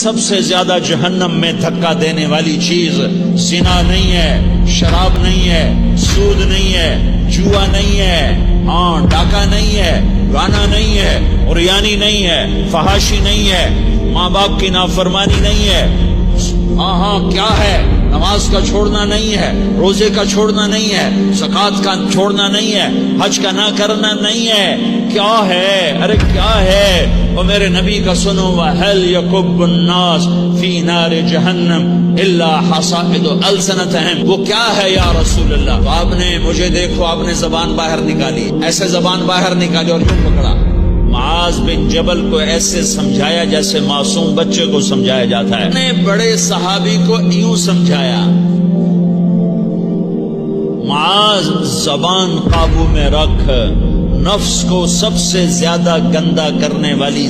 سب سے زیادہ جہنم میں دھکا دینے والی چیز زنا نہیں ہے، شراب نہیں ہے، سود نہیں ہے، جوا نہیں ہے، ڈاکہ نہیں ہے، گانا نہیں ہے، عریانی نہیں ہے، فحاشی نہیں ہے، ماں باپ کی نافرمانی نہیں ہے، کیا ہے؟ نماز کا چھوڑنا نہیں ہے، روزے کا چھوڑنا نہیں ہے، زکوٰۃ کا چھوڑنا نہیں ہے، حج کا نہ کرنا نہیں ہے، کیا ہے؟ ارے کیا ہے؟ اور میرے نبی کا سنو، وَهَلْ يَكُبُّ النَّاسُ فِي نَارِ جَهَنَّمَ إِلَّا حَصَائِدُ أَلْسِنَتِهِمْ، وہ کیا ہے یا رسول اللہ؟ تو آپ نے مجھے دیکھو، آپ نے زبان باہر نکالی، ایسے زبان باہر نکالی اور یوں پکڑا۔ معاذ بن جبل کو ایسے سمجھایا جیسے معصوم بچے کو سمجھایا جاتا ہے، نے بڑے صحابی کو یوں سمجھایا، معاذ زبان قابو میں رکھ، نفس کو سب سے زیادہ گندا کرنے والی